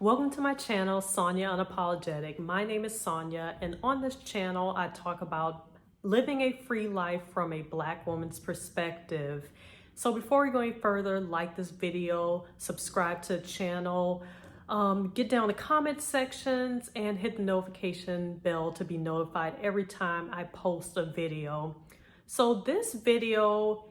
Welcome to my channel, Sonia Unapologetic. My name is Sonia, and on this channel, I talk about living a free life from a Black woman's perspective. So before we go any further, like this video, subscribe to the channel, get down the comment sections, and hit the notification bell to be notified every time I post a video. So this video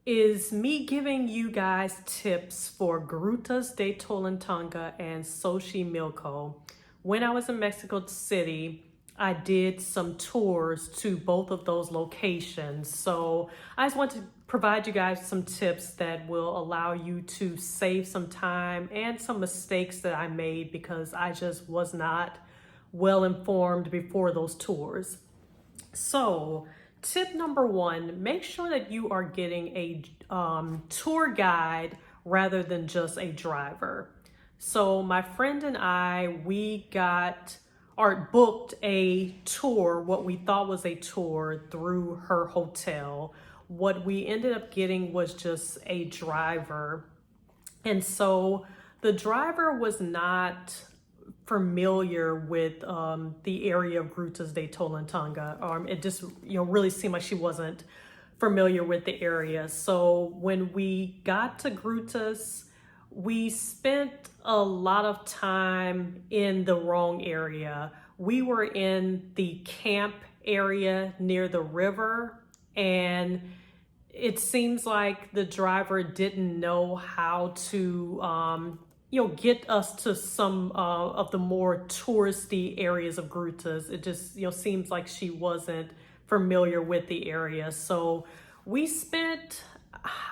is me giving you guys tips for Grutas de Tolantongo and Xochimilco. When I was in Mexico City, I did some tours to both of those locations. So I just want to provide you guys some tips that will allow you to save some time and some mistakes that I made because I just was not well informed before those tours. So tip number one, make sure that you are getting a tour guide rather than just a driver. So my friend and I, we booked a tour, what we thought was a tour through her hotel. What we ended up getting was just a driver. And so the driver was not familiar with the area of Grutas de Tolantongo. It just really seemed like she wasn't familiar with the area. So when we got to Grutas, we spent a lot of time in the wrong area. We were in the camp area near the river, and it seems like the driver didn't know how to get us to some of the more touristy areas of Grutas. It just, seems like she wasn't familiar with the area. So we spent,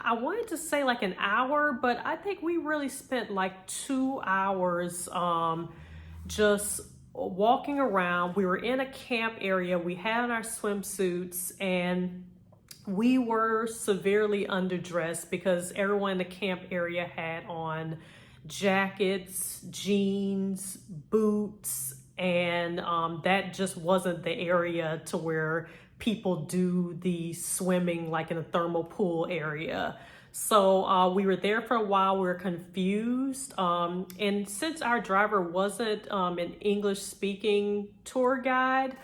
I wanted to say like an hour, but I think we really spent like 2 hours just walking around. We were in a camp area. We had on our swimsuits, and we were severely underdressed because everyone in the camp area had on jackets, jeans, boots, and that just wasn't the area to where people do the swimming like in a thermal pool area. So we were there for a while. We were confused, and since our driver wasn't an English speaking tour guide,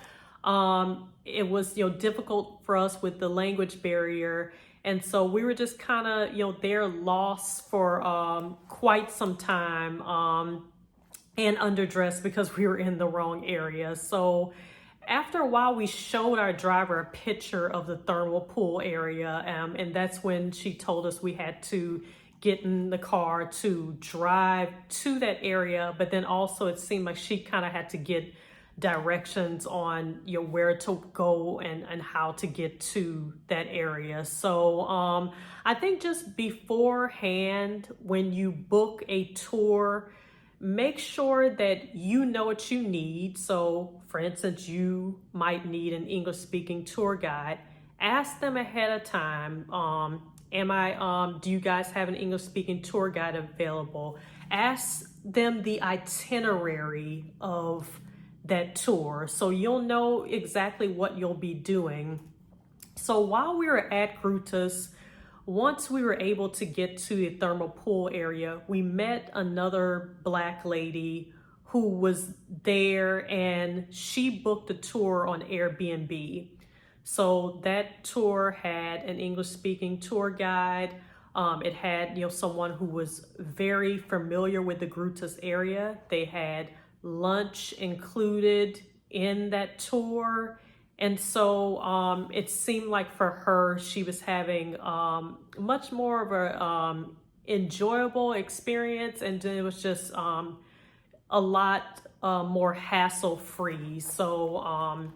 it was difficult for us with the language barrier. And so we were just kind of, there lost for quite some time and underdressed because we were in the wrong area. So after a while, we showed our driver a picture of the thermal pool area. And that's when she told us we had to get in the car to drive to that area. But then also it seemed like she kind of had to get directions on where to go and how to get to that area. So I think just beforehand, when you book a tour, make sure that you know what you need. So for instance, you might need an English speaking tour guide. Ask them ahead of time, do you guys have an English speaking tour guide available? Ask them the itinerary of that tour so you'll know exactly what you'll be doing. So while we were at Grutas, once we were able to get to the thermal pool area, we met another Black lady who was there, and she booked a tour on Airbnb. So that tour had an English speaking tour guide. It had someone who was very familiar with the Grutas area. They had lunch included in that tour. And so it seemed like for her, she was having much more of a enjoyable experience, and it was just a lot more hassle-free. So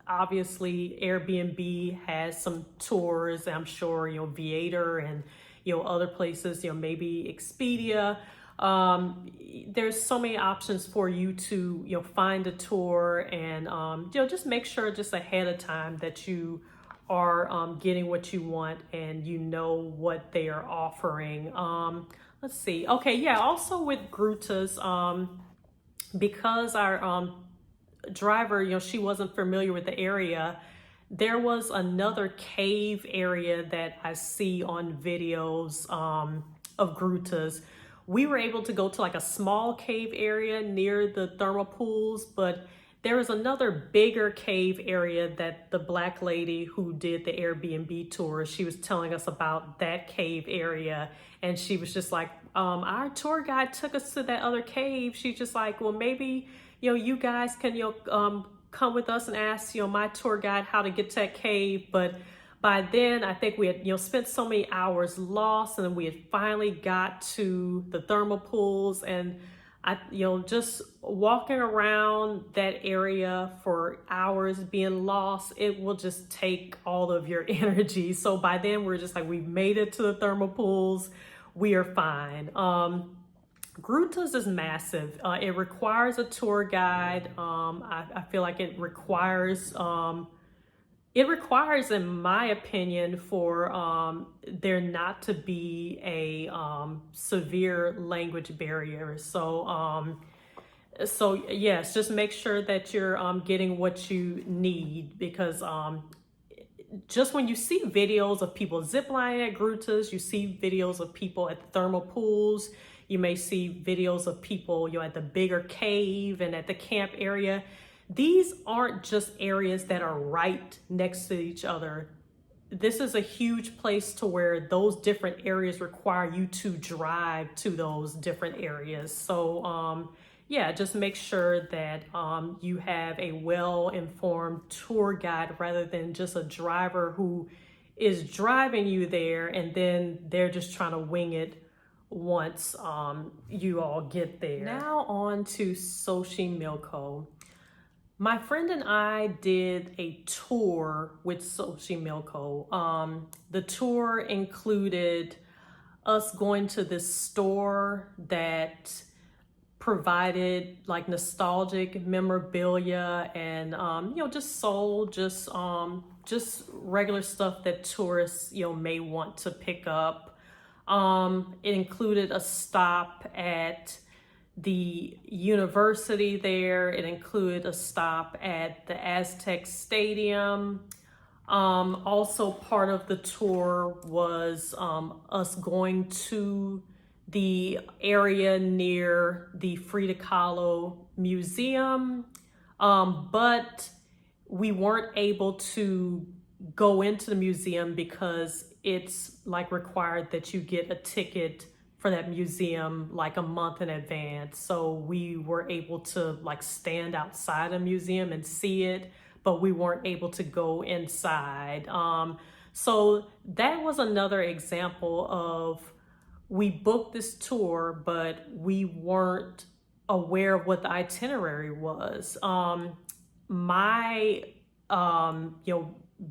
obviously Airbnb has some tours, I'm sure, Viator and other places, maybe Expedia. There's so many options for you to find a tour, and just make sure just ahead of time that you are getting what you want and what they are offering. Let's see. Okay, yeah, also with Grutas, because our driver, she wasn't familiar with the area, there was another cave area that I see on videos of Grutas we were able to go to like a small cave area near the thermal pools, but there was another bigger cave area that the Black lady who did the Airbnb tour, she was telling us about that cave area. And she was just like, our tour guide took us to that other cave. She's just like, well, maybe, you guys can, come with us and ask, my tour guide how to get to that cave. But by then, I think we had, spent so many hours lost, and we had finally got to the thermal pools. And just walking around that area for hours being lost, it will just take all of your energy. So by then we're just like, we've made it to the thermal pools. We are fine. Grutas is massive. It requires a tour guide. I feel like it requires, in my opinion, for there not to be a severe language barrier. So yes, just make sure that you're getting what you need, because just when you see videos of people ziplining at Grutas, you see videos of people at the thermal pools, you may see videos of people, at the bigger cave and at the camp area. These aren't just areas that are right next to each other. This is a huge place to where those different areas require you to drive to those different areas. So yeah, just make sure that you have a well-informed tour guide rather than just a driver who is driving you there and then they're just trying to wing it once you all get there. Now on to Xochimilco. My friend and I did a tour with Xochimilco. The tour included us going to this store that provided like nostalgic memorabilia and just sold just regular stuff that tourists may want to pick up. It included a stop at the university there. It included a stop at the Aztec Stadium. Also part of the tour was us going to the area near the Frida Kahlo Museum, but we weren't able to go into the museum because it's like required that you get a ticket for that museum like a month in advance. So we were able to like stand outside a museum and see it, but we weren't able to go inside. So that was another example of, we booked this tour, but we weren't aware of what the itinerary was. My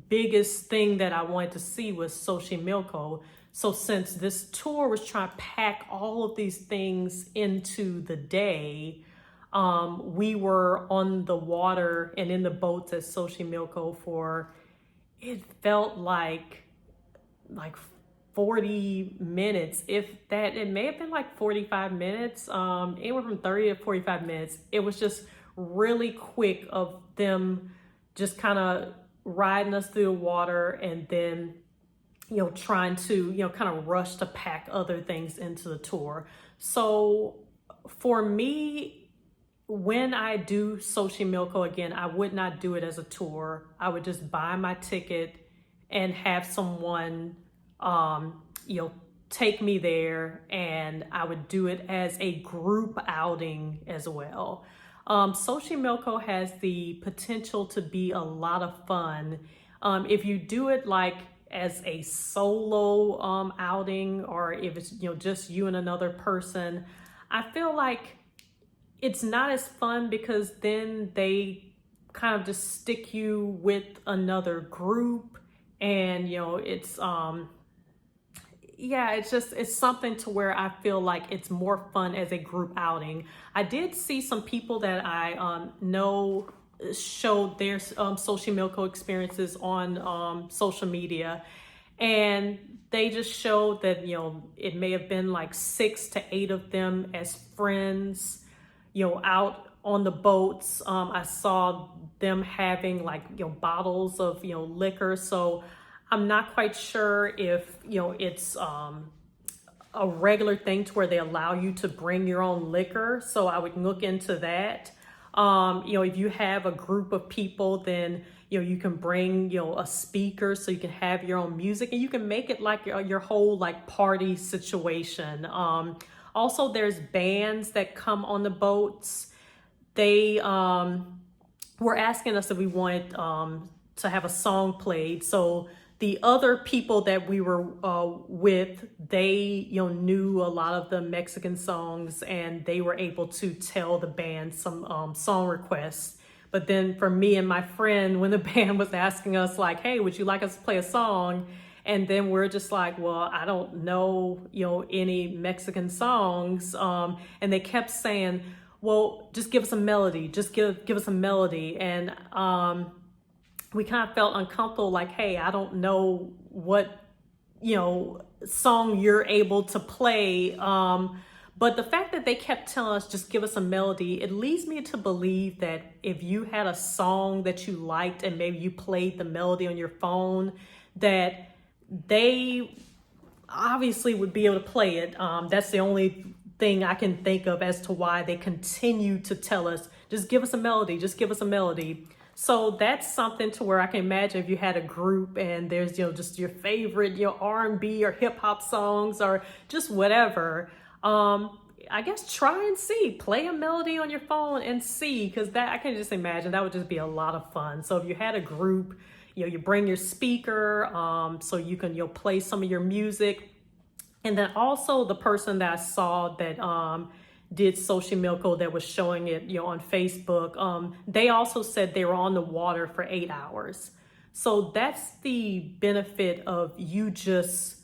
biggest thing that I wanted to see was Xochimilco. So since this tour was trying to pack all of these things into the day, we were on the water and in the boats at Xochimilco for, it felt like 40 minutes, if that. It may have been like 45 minutes, anywhere from 30 to 45 minutes. It was just really quick of them just kind of riding us through the water and then trying to kind of rush to pack other things into the tour. So for me, when I do Xochimilco again, I would not do it as a tour. I would just buy my ticket and have someone take me there, and I would do it as a group outing as well. Xochimilco has the potential to be a lot of fun. If you do it like as a solo outing, or if it's just you and another person, I feel like it's not as fun, because then they kind of just stick you with another group, and it's it's something to where I feel like it's more fun as a group outing. I did see some people that I know showed their Xochimilco experiences on social media, and they just showed that it may have been like 6 to 8 of them as friends out on the boats. I saw them having like bottles of liquor. So I'm not quite sure if it's a regular thing to where they allow you to bring your own liquor. So I would look into that. If you have a group of people, then, you can bring, a speaker so you can have your own music and you can make it like your whole like party situation. Also, there's bands that come on the boats. They were asking us if we wanted to have a song played. So the other people that we were with, they knew a lot of the Mexican songs, and they were able to tell the band some song requests. But then for me and my friend, when the band was asking us like, hey, would you like us to play a song? And then we're just like, well, I don't know, any Mexican songs. And they kept saying, well, just give us a melody, just give us a melody. And we kind of felt uncomfortable, like, hey, I don't know what, song you're able to play. But the fact that they kept telling us, just give us a melody, it leads me to believe that if you had a song that you liked and maybe you played the melody on your phone, that they obviously would be able to play it. That's the only thing I can think of as to why they continue to tell us, just give us a melody, just give us a melody. So that's something to where I can imagine if you had a group and there's, just your favorite, R&B or hip hop songs or just whatever. I guess try and see, play a melody on your phone and see, because that I can just imagine that would just be a lot of fun. So if you had a group, you bring your speaker, so you can, play some of your music. And then also the person that I saw that, did Xochimilco, that was showing it, on Facebook. They also said they were on the water for 8 hours. So that's the benefit of you just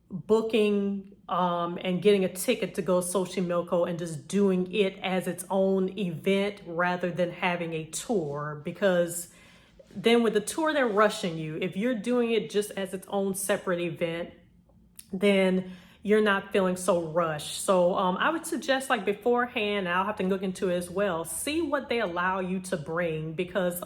booking and getting a ticket to go Xochimilco and just doing it as its own event rather than having a tour. Because then with the tour, they're rushing you. If you're doing it just as its own separate event, then you're not feeling so rushed. So I would suggest, like, beforehand, I'll have to look into it as well, see what they allow you to bring, because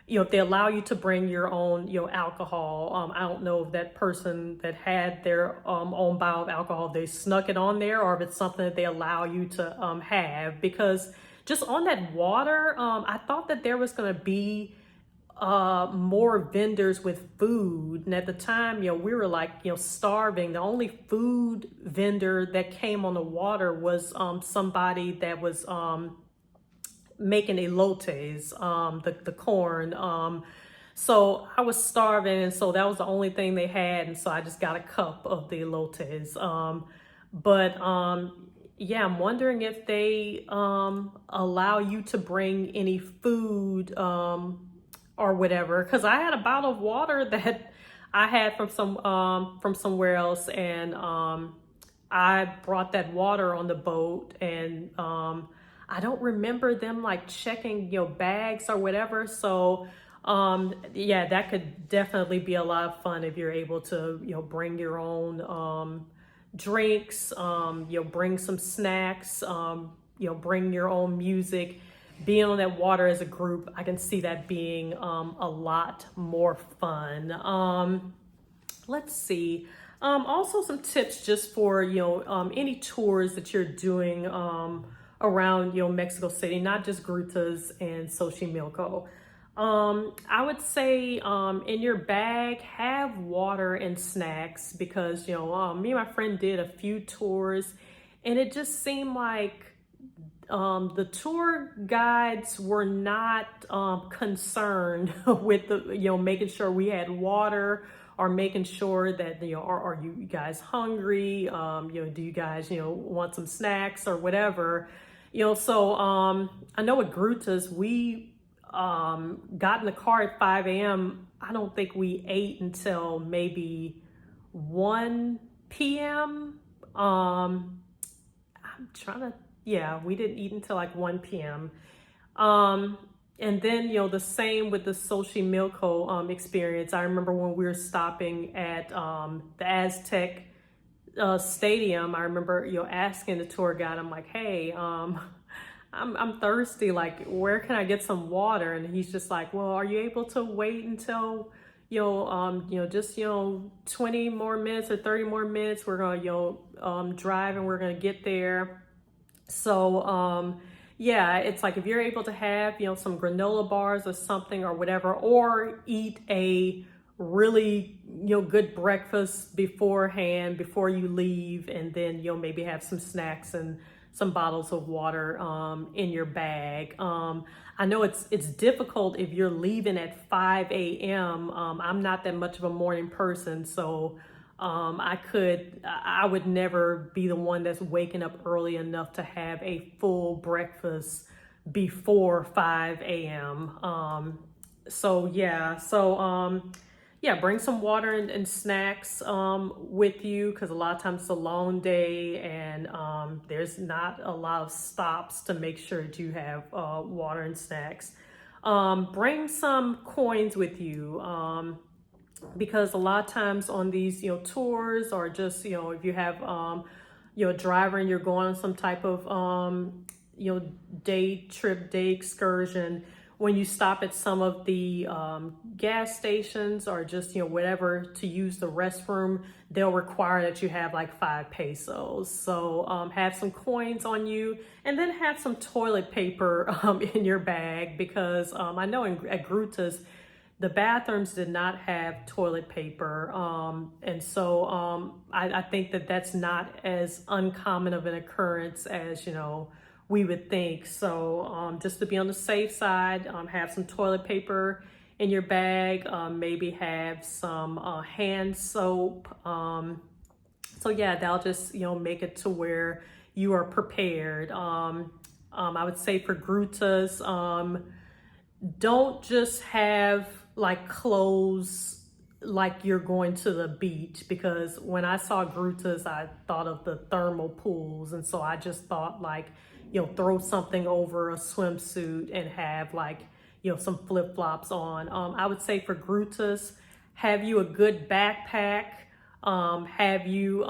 if they allow you to bring your own alcohol, I don't know if that person that had their own bottle of alcohol, they snuck it on there, or if it's something that they allow you to have. Because just on that water, I thought that there was going to be more vendors with food, and at the time, we were like, starving. The only food vendor that came on the water was somebody that was making elotes, the corn. So I was starving, and so that was the only thing they had, and so I just got a cup of the elotes. Yeah, I'm wondering if they allow you to bring any food or whatever, because I had a bottle of water that I had from somewhere else, and I brought that water on the boat, and I don't remember them like checking bags or whatever. So yeah, that could definitely be a lot of fun if you're able to bring your own drinks, bring some snacks, bring your own music. Being on that water as a group, I can see that being a lot more fun. Let's see. Also some tips just for, any tours that you're doing around, Mexico City, not just Grutas and Xochimilco. I would say in your bag, have water and snacks, because, me and my friend did a few tours, and it just seemed like the tour guides were not concerned with the making sure we had water, or making sure that are you guys hungry, do you guys want some snacks or whatever, so I know at Grutas we got in the car at 5 a.m. I don't think we ate until maybe 1 p.m. I'm trying to, yeah, we didn't eat until like 1 p.m. And then, the same with the Xochimilco experience. I remember when we were stopping at the Aztec Stadium, I remember, asking the tour guide, I'm like, hey, I'm thirsty. Like, where can I get some water? And he's just like, well, are you able to wait until, just 20 more minutes or 30 more minutes. We're gonna drive and we're gonna get there. So yeah, it's like if you're able to have some granola bars or something or whatever, or eat a really good breakfast beforehand before you leave, and then maybe have some snacks and some bottles of water in your bag. I know it's difficult if you're leaving at 5 a.m. I'm not that much of a morning person, so I would never be the one that's waking up early enough to have a full breakfast before 5 a.m. Yeah, bring some water and snacks with you, because a lot of times it's a long day, and there's not a lot of stops to make sure that you have water and snacks. Bring some coins with you, because a lot of times on these tours, or just if you have a driver and you're going on some type of day excursion, when you stop at some of the gas stations, or just whatever, to use the restroom, they'll require that you have like 5 pesos. So have some coins on you, and then have some toilet paper in your bag, because I know at Grutas the bathrooms did not have toilet paper, and so I think that's not as uncommon of an occurrence as we would think. So just to be on the safe side, have some toilet paper in your bag, maybe have some hand soap. So yeah, that'll just make it to where you are prepared. I would say for Grutas, don't just have like clothes like you're going to the beach, because when I saw Grutas, I thought of the thermal pools, and so I just thought like throw something over a swimsuit and have like some flip-flops on. I would say for Grutas, have you a good backpack, have you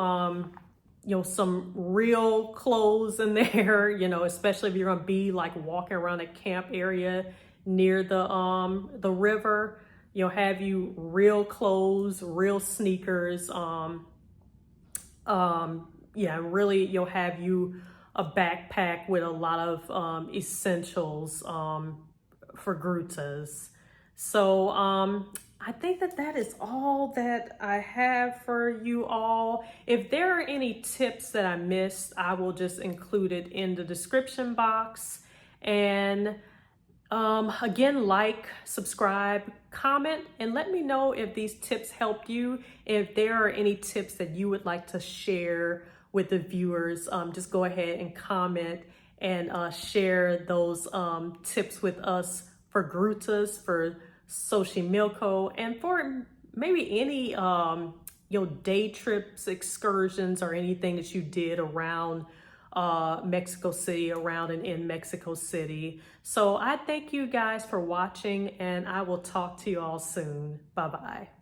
some real clothes in there, especially if you're gonna be like walking around a camp area near the river. Have you real clothes, real sneakers, really have you a backpack with a lot of essentials for Grutas. So I think that is all that I have for you all. If there are any tips that I missed, I will just include it in the description box. And again, like, subscribe, comment, and let me know if these tips helped you. If there are any tips that you would like to share with the viewers, just go ahead and comment and share those tips with us for Grutas, for Xochimilco, and for maybe any day trips, excursions, or anything that you did around Mexico City, around and in Mexico City. So I thank you guys for watching, and I will talk to you all soon. Bye-bye.